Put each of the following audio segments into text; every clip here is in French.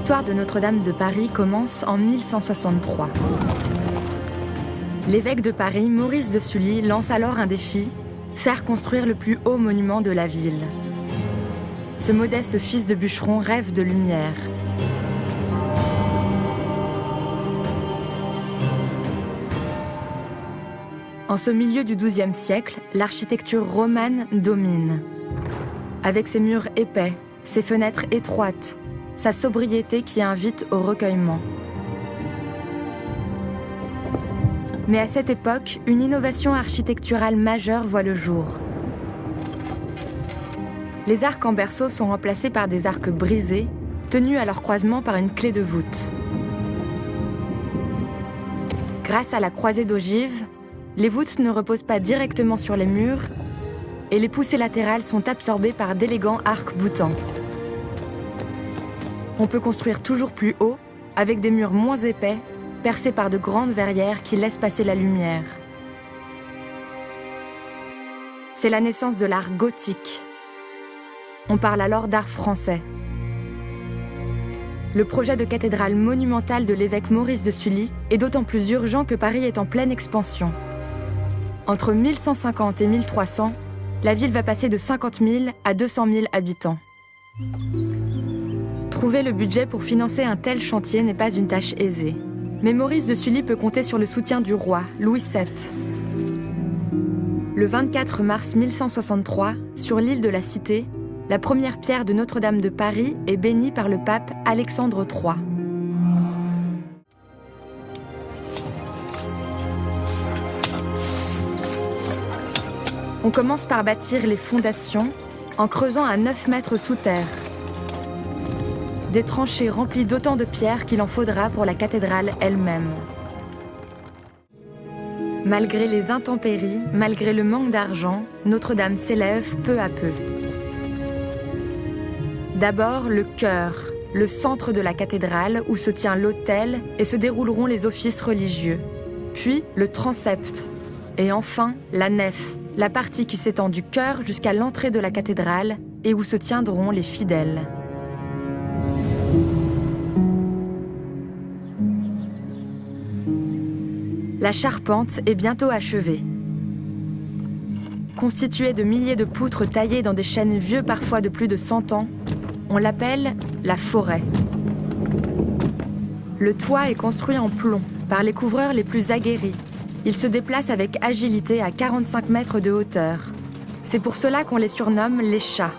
L'histoire de Notre-Dame de Paris commence en 1163. L'évêque de Paris, Maurice de Sully, lance alors un défi, faire construire le plus haut monument de la ville. Ce modeste fils de bûcheron rêve de lumière. En ce milieu du XIIe siècle, l'architecture romane domine. Avec ses murs épais, ses fenêtres étroites, sa sobriété qui invite au recueillement. Mais à cette époque, une innovation architecturale majeure voit le jour. Les arcs en berceau sont remplacés par des arcs brisés, tenus à leur croisement par une clé de voûte. Grâce à la croisée d'ogives, les voûtes ne reposent pas directement sur les murs et les poussées latérales sont absorbées par d'élégants arcs boutants. On peut construire toujours plus haut, avec des murs moins épais, percés par de grandes verrières qui laissent passer la lumière. C'est la naissance de l'art gothique. On parle alors d'art français. Le projet de cathédrale monumentale de l'évêque Maurice de Sully est d'autant plus urgent que Paris est en pleine expansion. Entre 1150 et 1300, la ville va passer de 50 000 à 200 000 habitants. Trouver le budget pour financer un tel chantier n'est pas une tâche aisée. Mais Maurice de Sully peut compter sur le soutien du roi, Louis VII. Le 24 mars 1163, sur l'île de la Cité, la première pierre de Notre-Dame de Paris est bénie par le pape Alexandre III. On commence par bâtir les fondations en creusant à 9 mètres sous terre. Des tranchées remplies d'autant de pierres qu'il en faudra pour la cathédrale elle-même. Malgré les intempéries, malgré le manque d'argent, Notre-Dame s'élève peu à peu. D'abord, le chœur, le centre de la cathédrale où se tient l'autel et se dérouleront les offices religieux. Puis, le transept. Et enfin, la nef, la partie qui s'étend du chœur jusqu'à l'entrée de la cathédrale et où se tiendront les fidèles. La charpente est bientôt achevée. Constituée de milliers de poutres taillées dans des chênes vieux parfois de plus de 100 ans, on l'appelle la forêt. Le toit est construit en plomb par les couvreurs les plus aguerris. Il se déplace avec agilité à 45 mètres de hauteur. C'est pour cela qu'on les surnomme les chats.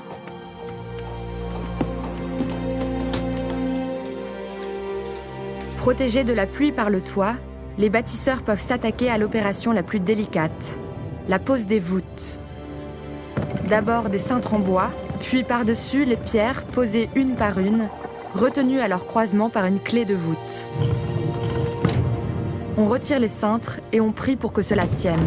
Protégés de la pluie par le toit, les bâtisseurs peuvent s'attaquer à l'opération la plus délicate, la pose des voûtes. D'abord des cintres en bois, puis par-dessus les pierres posées une par une, retenues à leur croisement par une clé de voûte. On retire les cintres et on prie pour que cela tienne.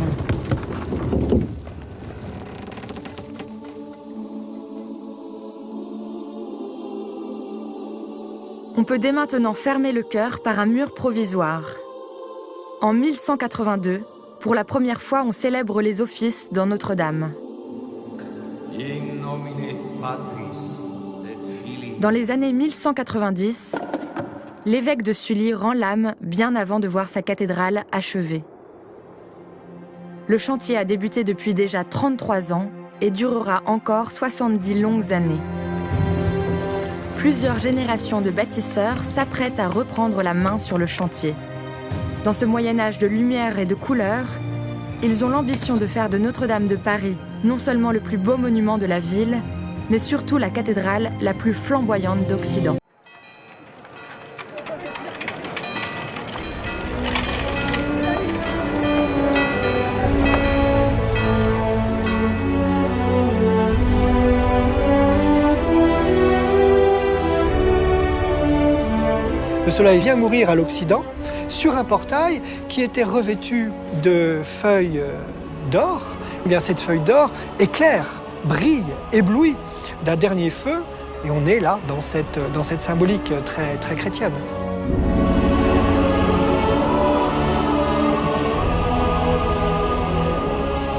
On peut dès maintenant fermer le chœur par un mur provisoire. En 1182, pour la première fois, on célèbre les offices dans Notre-Dame. Dans les années 1190, l'évêque de Sully rend l'âme bien avant de voir sa cathédrale achevée. Le chantier a débuté depuis déjà 33 ans et durera encore 70 longues années. Plusieurs générations de bâtisseurs s'apprêtent à reprendre la main sur le chantier. Dans ce Moyen-Âge de lumière et de couleurs, ils ont l'ambition de faire de Notre-Dame de Paris non seulement le plus beau monument de la ville, mais surtout la cathédrale la plus flamboyante d'Occident. Le soleil vient mourir à l'Occident sur un portail qui était revêtu de feuilles d'or. Eh bien, cette feuille d'or éclaire, brille, éblouit d'un dernier feu, et on est là dans cette symbolique très, très chrétienne.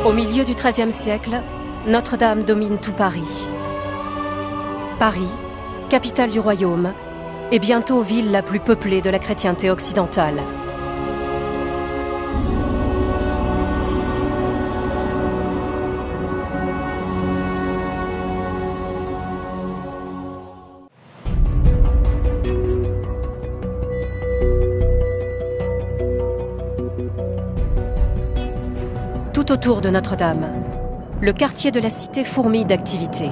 Au milieu du XIIIe siècle, Notre-Dame domine tout Paris. Paris, capitale du royaume, et bientôt ville la plus peuplée de la chrétienté occidentale. Tout autour de Notre-Dame, le quartier de la cité fourmille d'activités.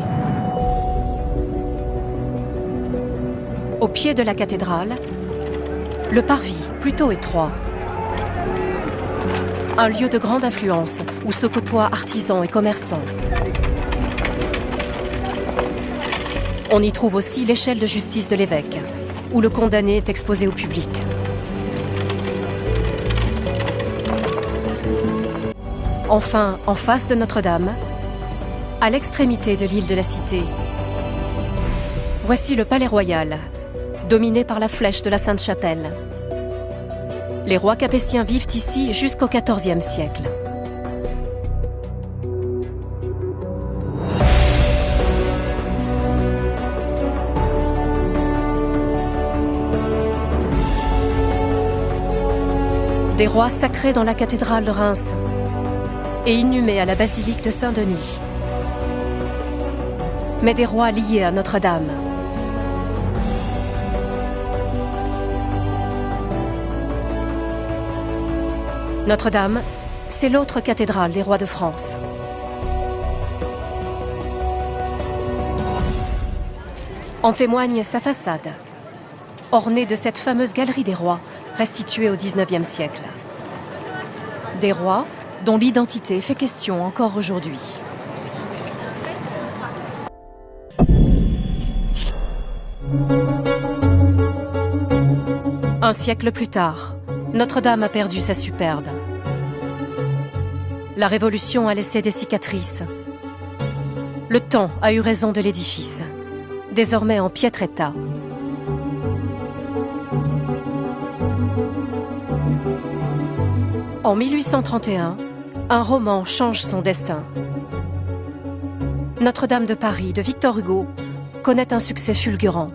Au pied de la cathédrale, le parvis, plutôt étroit. Un lieu de grande affluence où se côtoient artisans et commerçants. On y trouve aussi l'échelle de justice de l'évêque, où le condamné est exposé au public. Enfin, en face de Notre-Dame, à l'extrémité de l'île de la Cité, voici le Palais Royal, dominé par la flèche de la Sainte-Chapelle. Les rois capétiens vivent ici jusqu'au XIVe siècle. Des rois sacrés dans la cathédrale de Reims et inhumés à la basilique de Saint-Denis. Mais des rois liés à Notre-Dame. Notre-Dame, c'est l'autre cathédrale des rois de France. En témoigne sa façade, ornée de cette fameuse galerie des rois, restituée au XIXe siècle. Des rois dont l'identité fait question encore aujourd'hui. Un siècle plus tard, Notre-Dame a perdu sa superbe. La Révolution a laissé des cicatrices. Le temps a eu raison de l'édifice, désormais en piètre état. En 1831, un roman change son destin. Notre-Dame de Paris de Victor Hugo connaît un succès fulgurant.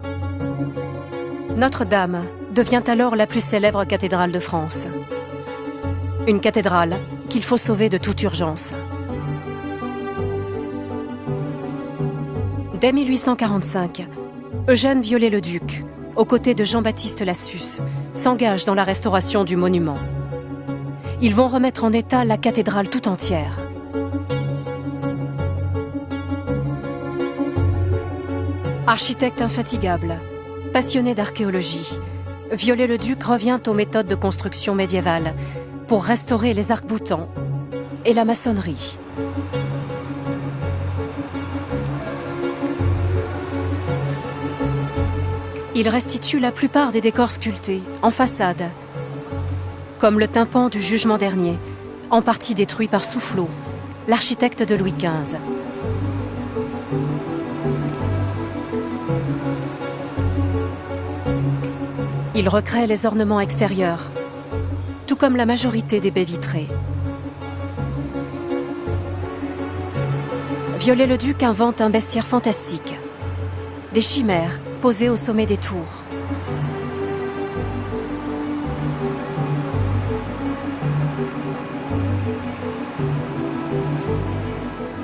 Notre-Dame devient alors la plus célèbre cathédrale de France. Une cathédrale qu'il faut sauver de toute urgence. Dès 1845, Eugène Viollet-le-Duc, aux côtés de Jean-Baptiste Lassus, s'engage dans la restauration du monument. Ils vont remettre en état la cathédrale tout entière. Architecte infatigable, passionné d'archéologie, Viollet-le-Duc revient aux méthodes de construction médiévale pour restaurer les arcs-boutants et la maçonnerie. Il restitue la plupart des décors sculptés en façade, comme le tympan du Jugement dernier, en partie détruit par Soufflot, l'architecte de Louis XV. Il recrée les ornements extérieurs, tout comme la majorité des baies vitrées. Viollet-le-Duc invente un bestiaire fantastique, des chimères posées au sommet des tours.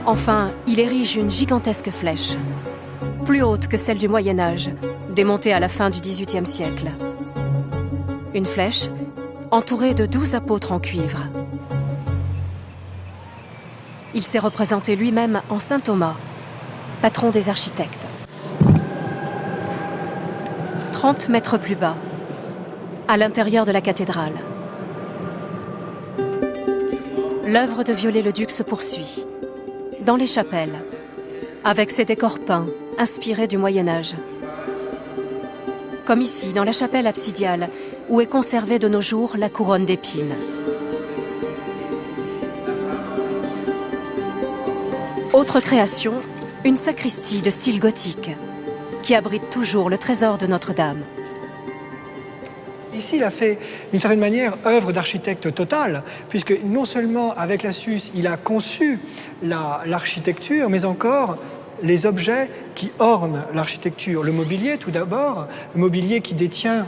Enfin, il érige une gigantesque flèche, plus haute que celle du Moyen-Âge, démontée à la fin du XVIIIe siècle. Une flèche entourée de 12 apôtres en cuivre. Il s'est représenté lui-même en Saint Thomas, patron des architectes. 30 mètres plus bas, à l'intérieur de la cathédrale. L'œuvre de Viollet-le-Duc se poursuit, dans les chapelles, avec ses décors peints, inspirés du Moyen-Âge. Comme ici, dans la chapelle absidiale, où est conservée de nos jours la couronne d'épines. Autre création, une sacristie de style gothique, qui abrite toujours le trésor de Notre-Dame. Ici, il a fait, d'une certaine manière, œuvre d'architecte total, puisque non seulement avec Lassus, il a conçu l'architecture, mais encore les objets qui ornent l'architecture. Le mobilier, tout d'abord, le mobilier qui détient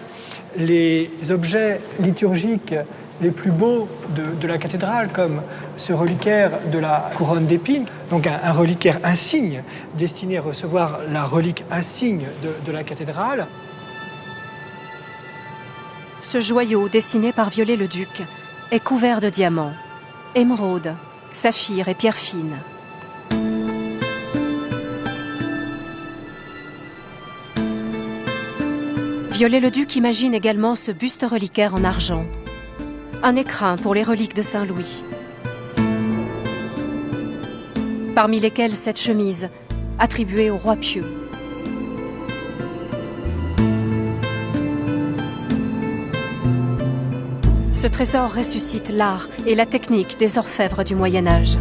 les objets liturgiques les plus beaux de la cathédrale, comme ce reliquaire de la couronne d'épines, donc un reliquaire insigne, destiné à recevoir la relique insigne de la cathédrale. Ce joyau, dessiné par Viollet-le-Duc, est couvert de diamants, émeraudes, saphirs et pierres fines. Viollet-le-Duc imagine également ce buste reliquaire en argent, un écrin pour les reliques de Saint-Louis, parmi lesquelles cette chemise, attribuée au roi Pieux. Ce trésor ressuscite l'art et la technique des orfèvres du Moyen-Âge.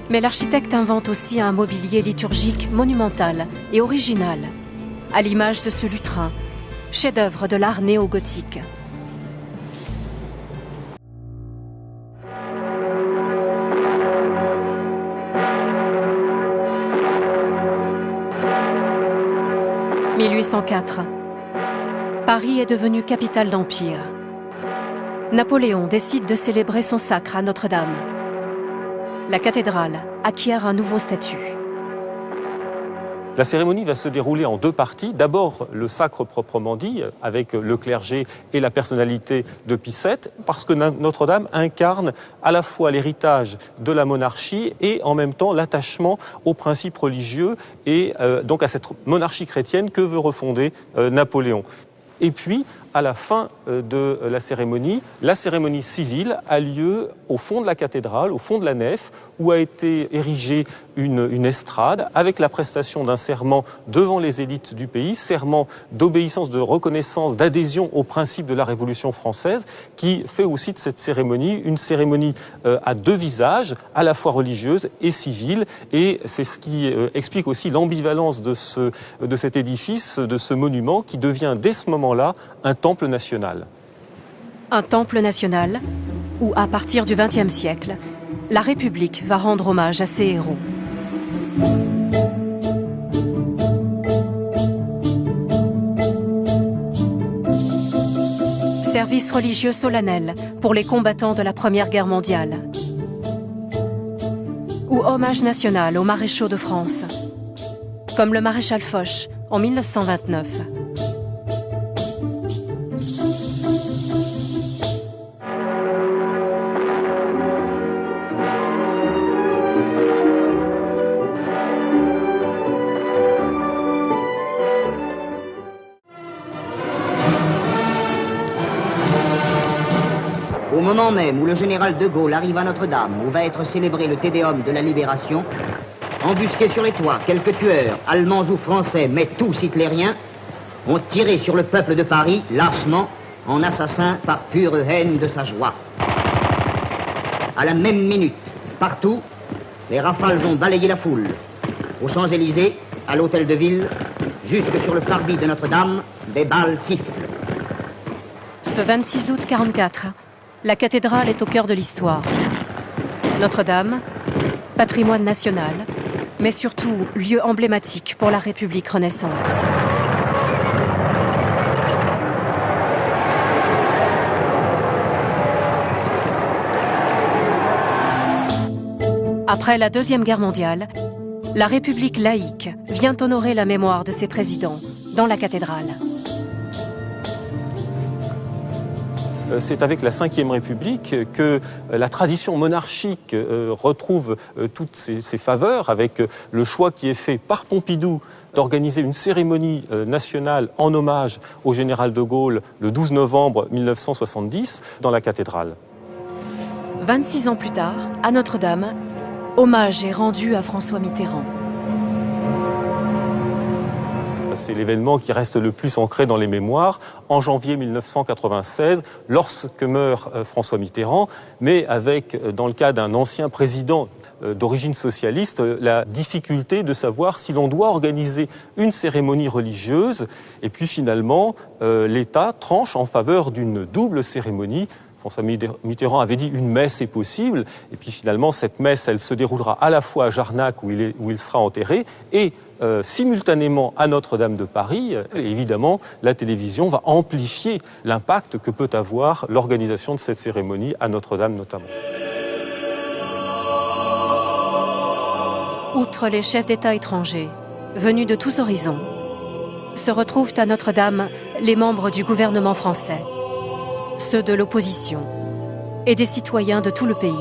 Mais l'architecte invente aussi un mobilier liturgique monumental et original, à l'image de ce lutrin, chef-d'œuvre de l'art néo-gothique. « 1804. Paris est devenu capitale d'empire. Napoléon décide de célébrer son sacre à Notre-Dame. La cathédrale acquiert un nouveau statut. La cérémonie va se dérouler en deux parties. D'abord, le sacre proprement dit, avec le clergé et la personnalité de Pie VII, parce que Notre-Dame incarne à la fois l'héritage de la monarchie et en même temps l'attachement aux principes religieux et donc à cette monarchie chrétienne que veut refonder Napoléon. Et puis, à la fin de la cérémonie civile a lieu au fond de la cathédrale, au fond de la nef, où a été érigée une estrade avec la prestation d'un serment devant les élites du pays, serment d'obéissance, de reconnaissance, d'adhésion aux principes de la Révolution française, qui fait aussi de cette cérémonie une cérémonie à deux visages, à la fois religieuse et civile. Et c'est ce qui explique aussi l'ambivalence de cet édifice, de ce monument, qui devient dès ce moment-là un temple national. Un temple national où, à partir du XXe siècle, la République va rendre hommage à ses héros. Service religieux solennel pour les combattants de la Première Guerre mondiale. Ou hommage national aux maréchaux de France, comme le maréchal Foch en 1929. Au moment même où le général de Gaulle arrive à Notre-Dame, où va être célébré le Te Deum de la Libération, embusqués sur les toits, quelques tueurs, allemands ou français, mais tous hitlériens, ont tiré sur le peuple de Paris, lâchement, en assassins par pure haine de sa joie. À la même minute, partout, les rafales ont balayé la foule. Aux Champs-Élysées, à l'hôtel de ville, jusque sur le parvis de Notre-Dame, des balles sifflent. Ce 26 août 1944, la cathédrale est au cœur de l'histoire. Notre-Dame, patrimoine national, mais surtout lieu emblématique pour la République renaissante. Après la Deuxième Guerre mondiale, la République laïque vient honorer la mémoire de ses présidents dans la cathédrale. C'est avec la Ve République que la tradition monarchique retrouve toutes ses faveurs, avec le choix qui est fait par Pompidou d'organiser une cérémonie nationale en hommage au général de Gaulle le 12 novembre 1970 dans la cathédrale. 26 ans plus tard, à Notre-Dame, hommage est rendu à François Mitterrand. C'est l'événement qui reste le plus ancré dans les mémoires, en janvier 1996, lorsque meurt François Mitterrand, mais avec, dans le cas d'un ancien président d'origine socialiste, la difficulté de savoir si l'on doit organiser une cérémonie religieuse. Et puis finalement, l'État tranche en faveur d'une double cérémonie, François Mitterrand avait dit une messe est possible, et puis finalement cette messe, elle se déroulera à la fois à Jarnac où il sera enterré, et simultanément à Notre-Dame de Paris. Et évidemment, la télévision va amplifier l'impact que peut avoir l'organisation de cette cérémonie à Notre-Dame notamment. Outre les chefs d'État étrangers, venus de tous horizons, se retrouvent à Notre-Dame les membres du gouvernement français, ceux de l'opposition et des citoyens de tout le pays.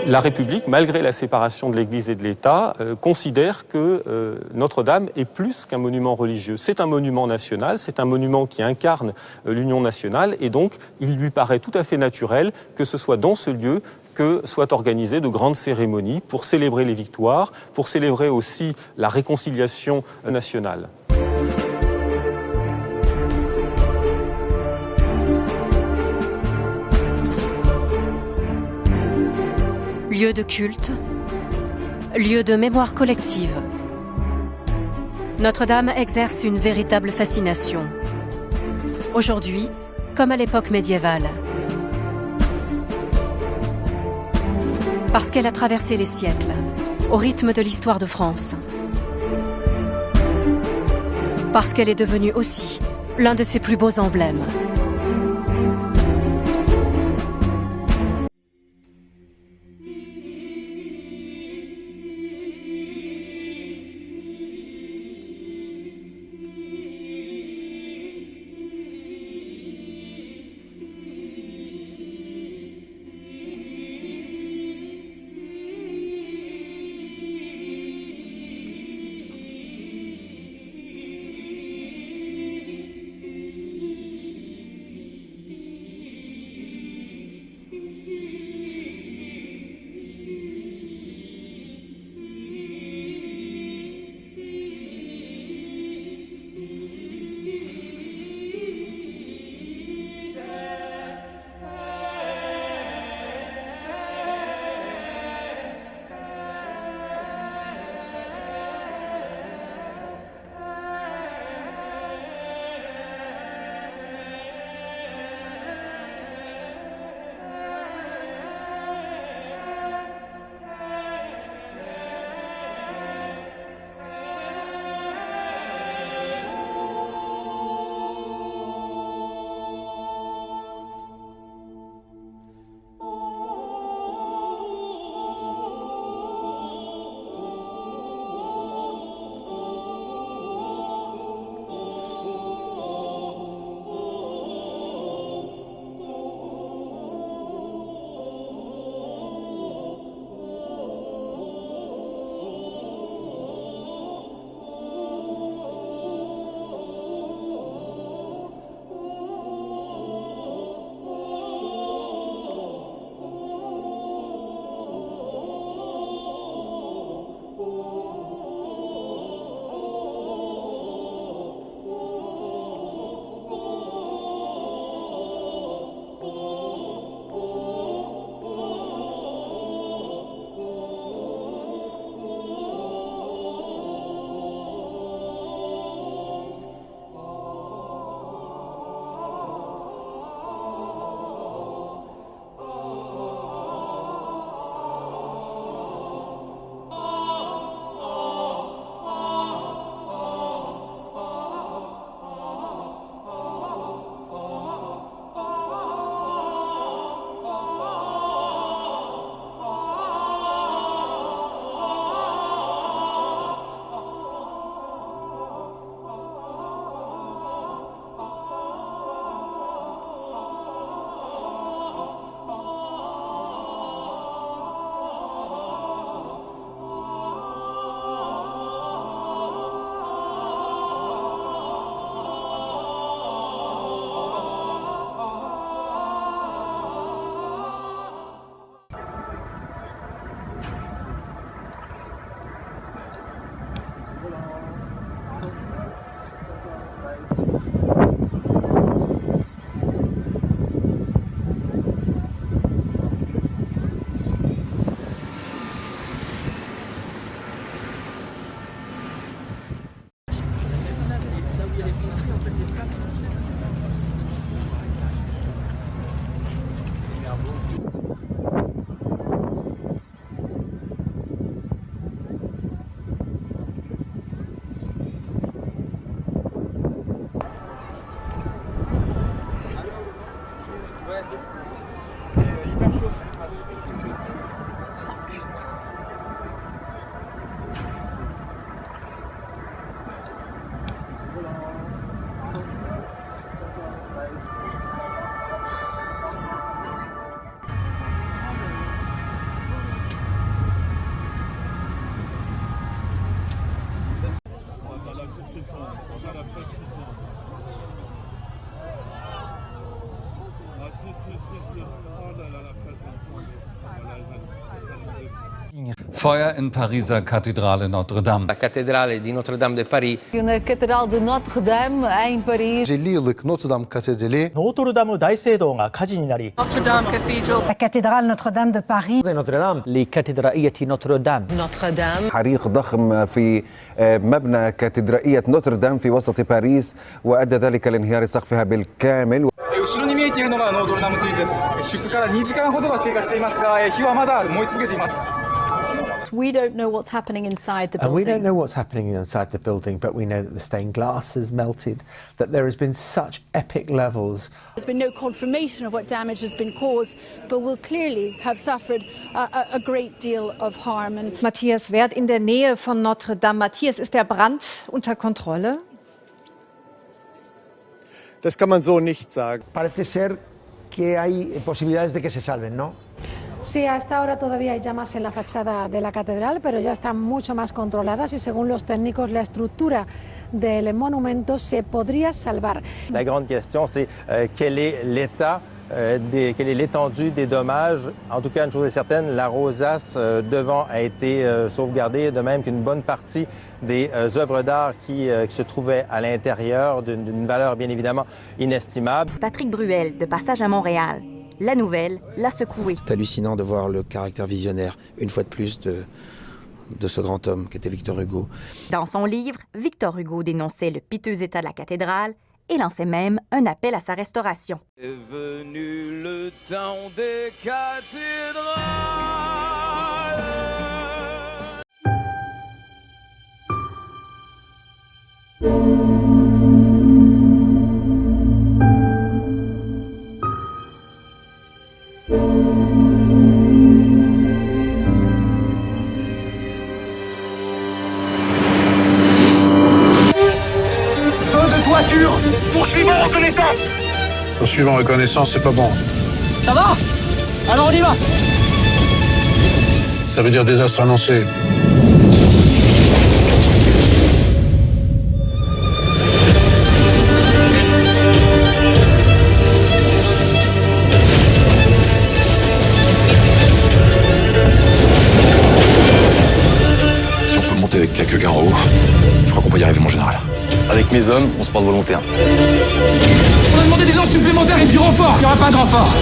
La République, malgré la séparation de l'Église et de l'État, considère que Notre-Dame est plus qu'un monument religieux. C'est un monument national, c'est un monument qui incarne l'union nationale, et donc il lui paraît tout à fait naturel que ce soit dans ce lieu que soient organisées de grandes cérémonies pour célébrer les victoires, pour célébrer aussi la réconciliation nationale. Lieu de culte, lieu de mémoire collective. Notre-Dame exerce une véritable fascination. Aujourd'hui, comme à l'époque médiévale. Parce qu'elle a traversé les siècles, au rythme de l'histoire de France. Parce qu'elle est devenue aussi l'un de ses plus beaux emblèmes. Feuer in Pariser Kathedrale Notre-Dame. La cattedrale di Notre-Dame de Paris. Na Catedral de Notre-Dame em Paris. Yıllık Notre-Dame Katedrali. 노트르다무大聖堂が火事になり Notre-Dame Cathedral. La cathédrale Notre-Dame de Paris. Notre-Dame لكاتدرائية نوتردام Notre-Dame. حريق ضخم في مبنى كاتدرائية نوتردام في وسط باريس وأدى ذلك لانهيار سقفها بالكامل. 後ろに見えているのがノートルダム寺院です。出火から2時間ほどが経過していますが、火はまだ燃え続けています。 We don't know what's happening inside the building. And we don't know what's happening inside the building, but we know that the stained glass has melted, that there has been such epic levels. There's been no confirmation of what damage has been caused, but will clearly have suffered a great deal of harm. And Matthias Wert in der Nähe von Notre-Dame. Matthias, ist der Brand unter Kontrolle? Das kann man so nicht sagen. Parece ser que hay posibilidades de que se salven, ¿no? sí, hasta ahora todavía hay llamas en la fachada de la catedral, pero ya están mucho más controladas y según los técnicos la estructura del monumento se podría salvar. La grande question, c'est quel est l'état, quelle est l'étendue des dommages. En tout cas, une chose est certaine, la rosace devant a été sauvegardée, de même qu'une bonne partie des œuvres d'art qui se trouvaient à l'intérieur d'une valeur bien évidemment inestimable. Patrick Bruel, de passage à Montréal. La nouvelle l'a secoué. C'est hallucinant de voir le caractère visionnaire, une fois de plus, de ce grand homme qu'était Victor Hugo. Dans son livre, Victor Hugo dénonçait le piteux état de la cathédrale et lançait même un appel à sa restauration. Est venu le temps des cathédrales. Poursuivons reconnaissance. Poursuivons reconnaissance, c'est pas bon. Ça va? Alors on y va. Ça veut dire désastre annoncé. Si on peut monter avec quelques gars en haut, je crois qu'on peut y arriver, mon général. Avec mes hommes, on se porte volontaire. On a demandé des dents supplémentaires et du renfort. Il n'y aura pas de renfort.